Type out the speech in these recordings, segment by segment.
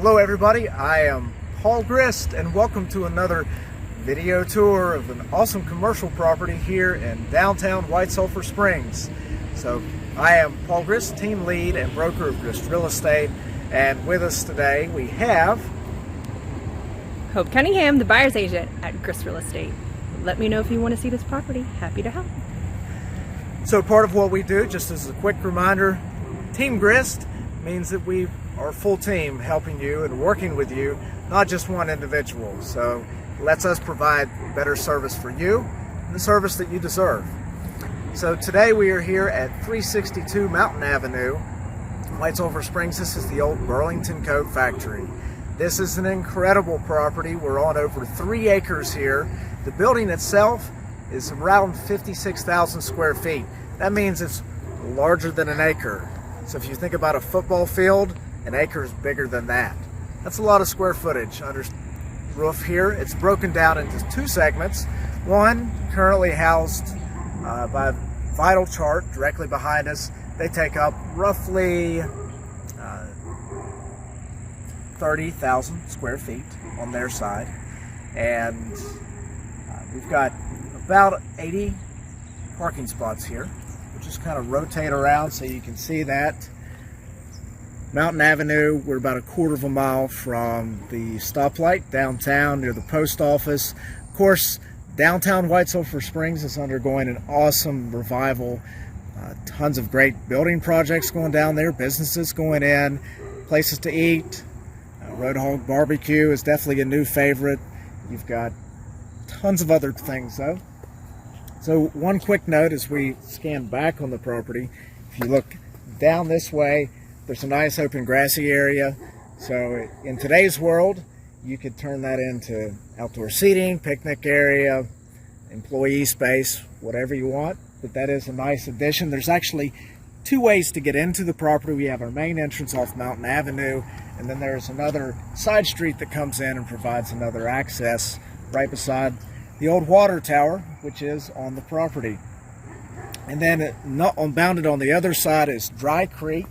Hello everybody, I am Paul Grist and welcome to another video tour of an awesome commercial property here in downtown White Sulphur Springs. So I am Paul Grist, team lead and broker of Grist Real Estate, and with us today we have Hope Cunningham, the buyer's agent at Grist Real Estate. Let me know if you want to see this property. Happy to help. So part of what we do, just as a quick reminder, Team Grist means that we are a full team helping you and working with you, not just one individual. So it lets us provide better service for you and the service that you deserve. So today we are here at 362 Mountain Avenue, White Sulphur Springs. This is the old Burlington Coat Factory. This is an incredible property. We're on over 3 acres here. The building itself is around 56,000 square feet. That means it's larger than an acre. So if you think about a football field, an acre is bigger than that. That's a lot of square footage under roof here. It's broken down into 2 segments. One currently housed by EvriChart directly behind us. They take up roughly 30,000 square feet on their side. And we've got about 80 parking spots here. We'll just kind of rotate around so you can see that. Mountain Avenue, we're about a quarter of a mile from the stoplight downtown near the post office. Of course, downtown White Sulphur Springs is undergoing an awesome revival. Tons of great building projects going down there, businesses going in, places to eat. Roadhog Barbecue is definitely a new favorite. You've got tons of other things though. So one quick note as we scan back on the property, if you look down this way, there's a nice open grassy area. So in today's world, you could turn that into outdoor seating, picnic area, employee space, whatever you want. But that is a nice addition. There's actually 2 ways to get into the property. We have our main entrance off Mountain Avenue, and then there's another side street that comes in and provides another access right beside the old water tower, which is on the property. And then bounded on the other side is Dry Creek.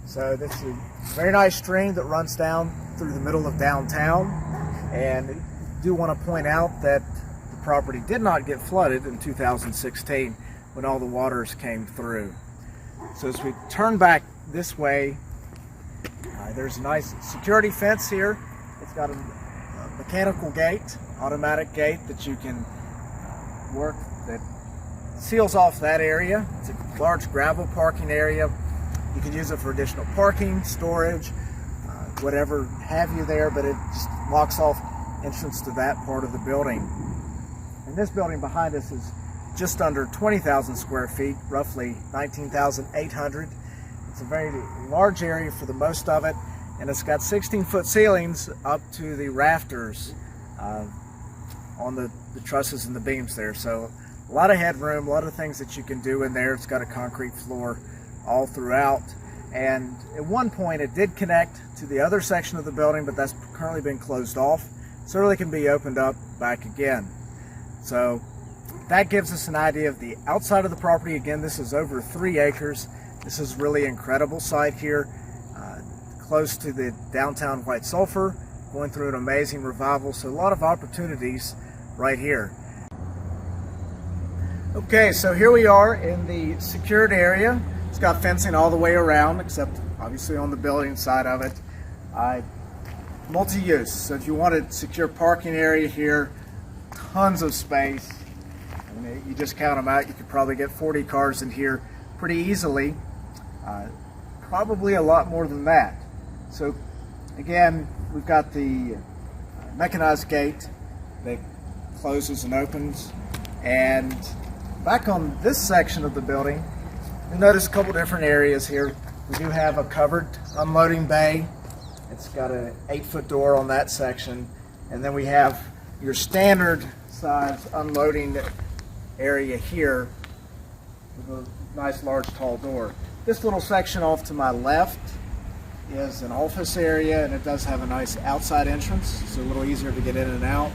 So this is a very nice stream that runs down through the middle of downtown. And I do want to point out that the property did not get flooded in 2016 when all the waters came through. So as we turn back this way, there's a nice security fence here. It's got a mechanical gate, automatic gate that you can work that seals off that area. It's a large gravel parking area. You can use it for additional parking, storage, whatever have you there, but it just locks off entrance to that part of the building. And this building behind us is just under 20,000 square feet, roughly 19,800. It's a very large area for the most of it, and it's got 16-foot ceilings up to the rafters on the trusses and the beams there. So a lot of headroom, a lot of things that you can do in there. It's got a concrete floor all throughout. And at one point it did connect to the other section of the building, but that's currently been closed off. Certainly can be opened up back again. So that gives us an idea of the outside of the property. Again, this is over 3 acres. This is really incredible site here, close to the downtown White Sulphur, going through an amazing revival. So a lot of opportunities right here. Okay, so here we are in the secured area. It's got fencing all the way around, except obviously on the building side of it. Multi-use, so if you wanted secure parking area here, tons of space. I mean, you just count them out, you could probably get 40 cars in here pretty easily. Probably a lot more than that. So again, we've got the mechanized gate that closes and opens. And back on this section of the building, you'll notice a couple different areas here. We do have a covered unloading bay. It's got an 8-foot door on that section. And then we have your standard size unloading area here with a nice large tall door. This little section off to my left is an office area, and it does have a nice outside entrance, so a little easier to get in and out.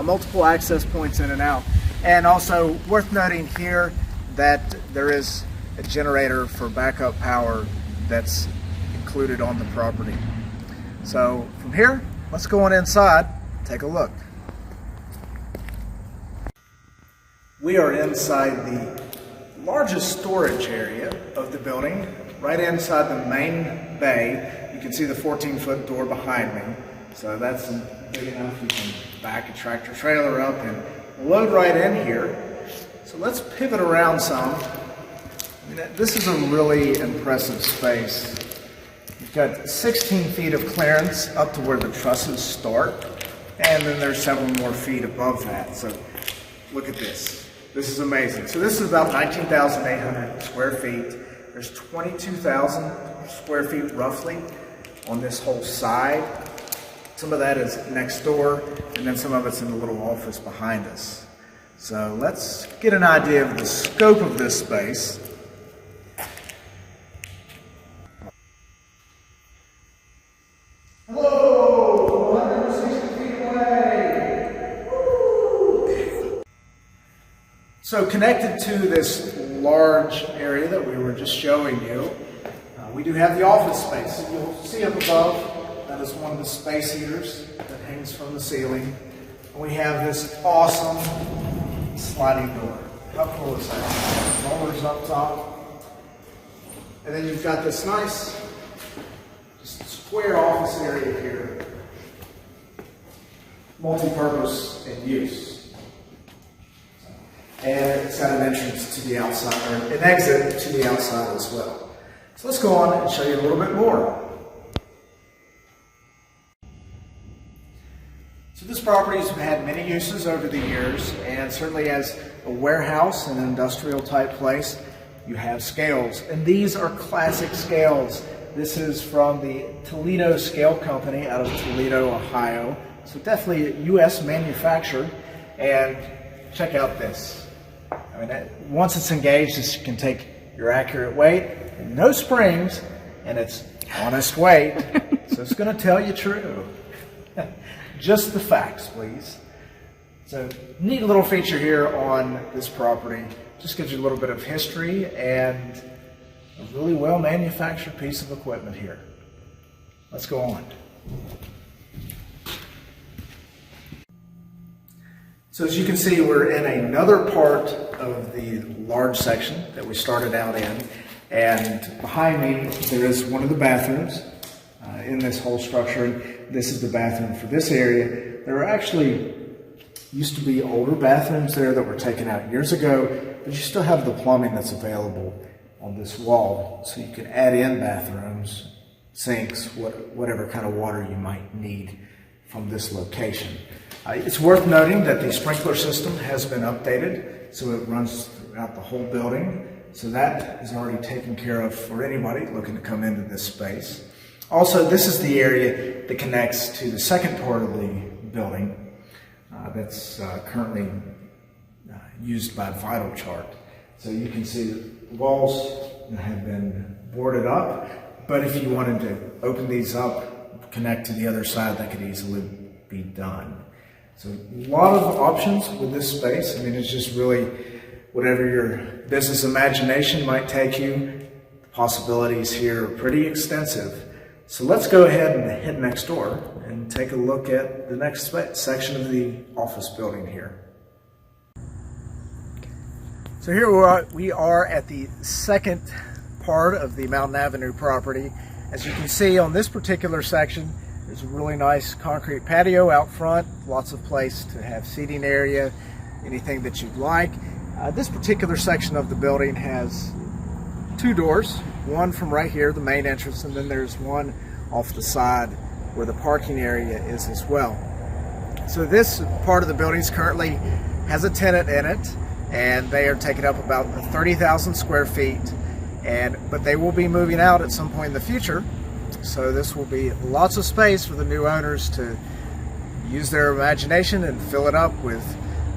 Multiple access points in and out. And also worth noting here that there is a generator for backup power that's included on the property. So from here, let's go on inside, take a look. We are inside the largest storage area of the building, right inside the main bay. You can see the 14-foot door behind me. So that's big enough you can back a tractor trailer up and load right in here. So let's pivot around some. I mean, this is a really impressive space. You've got 16 feet of clearance up to where the trusses start, and then there's several more feet above that. So look at this. This is amazing. So this is about 19,800 square feet. There's 22,000 square feet roughly on this whole side. Some of that is next door, and then some of it's in the little office behind us. So let's get an idea of the scope of this space. Hello, 160 feet away. Woo! So connected to this large area that we were just showing you, we do have the office space. You'll see up above, that is one of the space heaters that hangs from the ceiling. And we have this awesome sliding door. How cool is that? Rollers up top. And then you've got this nice square office area here. Multi-purpose in use. And it's got an entrance to the outside, or an exit to the outside as well. So let's go on and show you a little bit more. So this property has had many uses over the years, and certainly as a warehouse and an industrial type place, you have scales. And these are classic scales. This is from the Toledo Scale Company out of Toledo, Ohio. So definitely US manufactured. And check out this. I mean, once it's engaged, this can take your accurate weight, no springs, and it's honest weight. So it's going to tell you true. Just the facts, please. So, neat little feature here on this property. Just gives you a little bit of history and a really well manufactured piece of equipment here. Let's go on. So as you can see, we're in another part of the large section that we started out in. And behind me, there is one of the bathrooms in this whole structure. This is the bathroom for this area. There are actually used to be older bathrooms there that were taken out years ago, but you still have the plumbing that's available on this wall. So you can add in bathrooms, sinks, whatever kind of water you might need from this location. It's worth noting that the sprinkler system has been updated, so it runs throughout the whole building. So that is already taken care of for anybody looking to come into this space. Also, this is the area that connects to the second part of the building that's currently used by EvriChart. So you can see the walls have been boarded up, but if you wanted to open these up, connect to the other side, that could easily be done. So a lot of options with this space. I mean, it's just really whatever your business imagination might take you. The possibilities here are pretty extensive. So let's go ahead and head next door and take a look at the next section of the office building here. So here we are at the second part of the Mountain Avenue property. As you can see on this particular section, there's a really nice concrete patio out front, lots of place to have seating area, anything that you'd like. This particular section of the building has two doors, one from right here, the main entrance, and then there's one off the side where the parking area is as well. So this part of the building currently has a tenant in it, and they are taking up about 30,000 square feet, but they will be moving out at some point in the future. So this will be lots of space for the new owners to use their imagination and fill it up with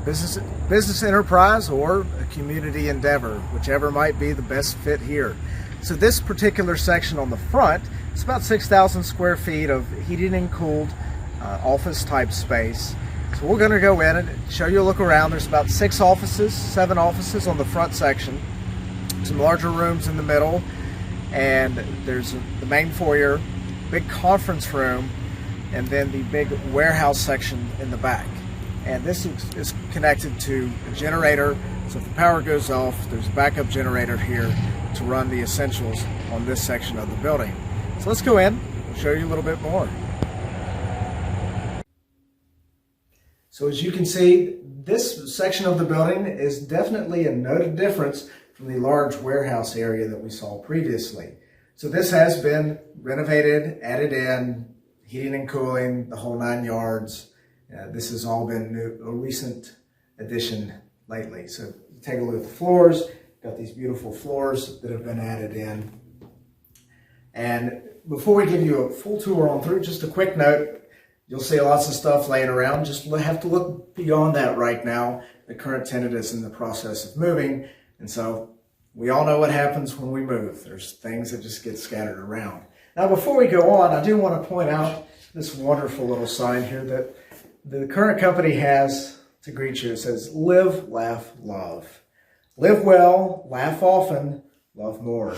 business enterprise or a community endeavor, whichever might be the best fit here. So this particular section on the front, it's about 6,000 square feet of heated and cooled office type space. So we're going to go in and show you a look around. There's about 7 offices on the front section, some larger rooms in the middle, and there's the main foyer, big conference room, and then the big warehouse section in the back. And this is connected to a generator, so if the power goes off, there's a backup generator here to run the essentials on this section of the building. So let's go in, we'll show you a little bit more. So as you can see, this section of the building is definitely a noted difference from the large warehouse area that we saw previously. So this has been renovated, added in, heating and cooling, the whole 9 yards. This has all been a recent addition lately. So take a look at the floors. Got these beautiful floors that have been added in. And before we give you a full tour on through, just a quick note. You'll see lots of stuff laying around. Just have to look beyond that right now. The current tenant is in the process of moving, and so we all know what happens when we move. There's things that just get scattered around. Now, before we go on, I do want to point out this wonderful little sign here that the current company has to greet you. It says, "Live, laugh, love. Live well, laugh often, love more."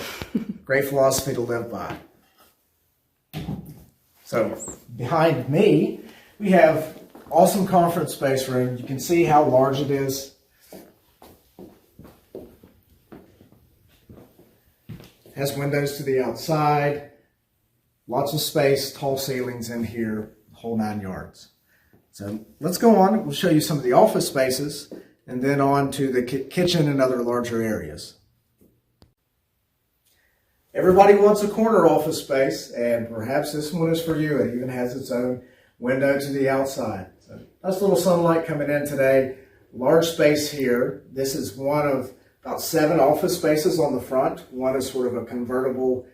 Great philosophy to live by. So behind me, we have awesome conference space room. You can see how large it is. It has windows to the outside, lots of space, tall ceilings in here, the whole 9 yards. So let's go on. We'll show you some of the office spaces and then on to the kitchen and other larger areas. Everybody wants a corner office space, and perhaps this one is for you. It even has its own window to the outside. So nice little sunlight coming in today. Large space here. This is one of about 7 office spaces on the front. One is sort of a convertible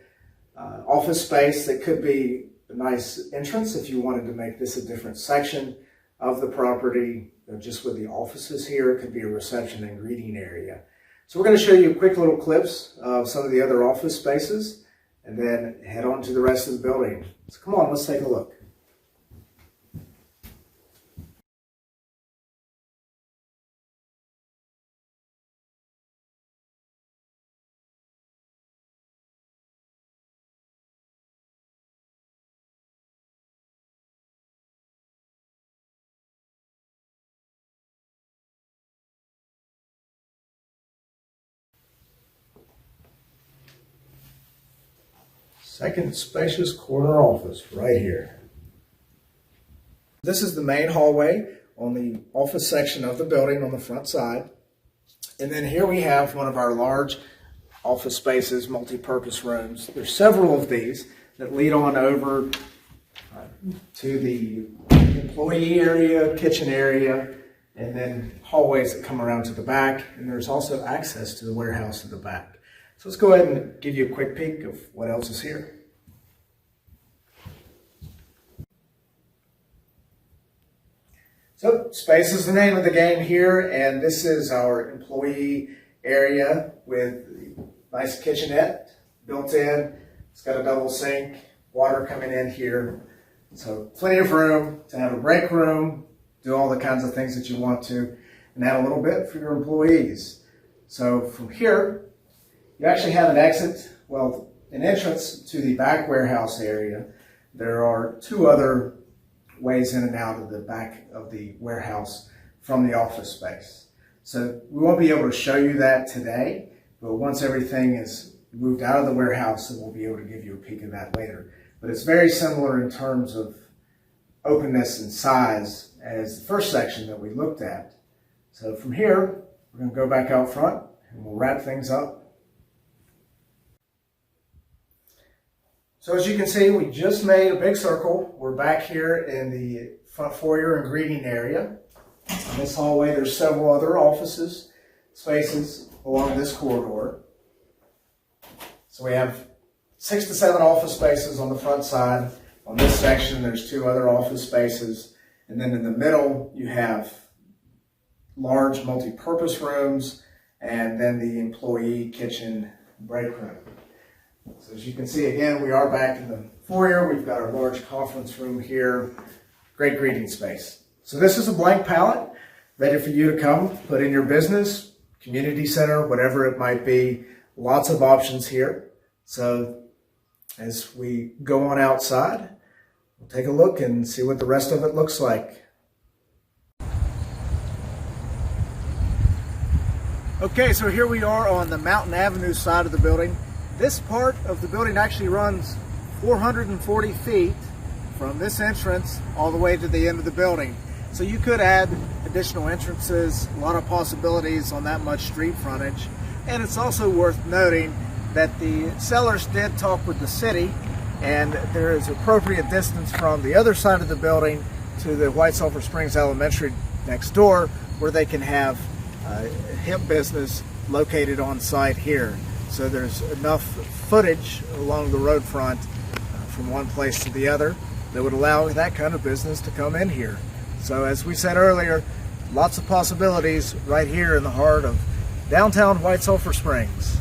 office space that could be a nice entrance if you wanted to make this a different section of the property. Just with the offices here, it could be a reception and greeting area. So we're going to show you quick little clips of some of the other office spaces and then head on to the rest of the building. So come on, let's take a look. Second spacious corner office right here. This is the main hallway on the office section of the building on the front side. And then here we have one of our large office spaces, multi-purpose rooms. There's several of these that lead on over to the employee area, kitchen area, and then hallways that come around to the back. And there's also access to the warehouse at the back. So let's go ahead and give you a quick peek of what else is here. So space is the name of the game here, and this is our employee area with a nice kitchenette built in. It's got a double sink, water coming in here. So plenty of room to have a break room, do all the kinds of things that you want to, and add a little bit for your employees. So from here, you actually have an exit, well, an entrance to the back warehouse area. There are 2 other ways in and out of the back of the warehouse from the office space. So we won't be able to show you that today, but once everything is moved out of the warehouse, we'll be able to give you a peek of that later. But it's very similar in terms of openness and size as the first section that we looked at. So from here, we're going to go back out front and we'll wrap things up. So as you can see, we just made a big circle. We're back here in the front foyer and greeting area. In this hallway, there's several other offices, spaces along this corridor. So we have 6 to 7 office spaces on the front side. On this section, there's 2 other office spaces. And then in the middle, you have large multi-purpose rooms and then the employee kitchen break room. So as you can see, again, we are back in the foyer. We've got our large conference room here. Great greeting space. So this is a blank palette, ready for you to come, put in your business, community center, whatever it might be. Lots of options here. So as we go on outside, We'll take a look and see what the rest of it looks like. Okay, so here we are on the Mountain Avenue side of the building. This part of the building actually runs 440 feet from this entrance all the way to the end of the building. So you could add additional entrances, a lot of possibilities on that much street frontage. And it's also worth noting that the sellers did talk with the city, and there is appropriate distance from the other side of the building to the White Sulphur Springs Elementary next door, where they can have hemp business located on site here. So there's enough footage along the road front from one place to the other that would allow that kind of business to come in here. So as we said earlier, lots of possibilities right here in the heart of downtown White Sulphur Springs.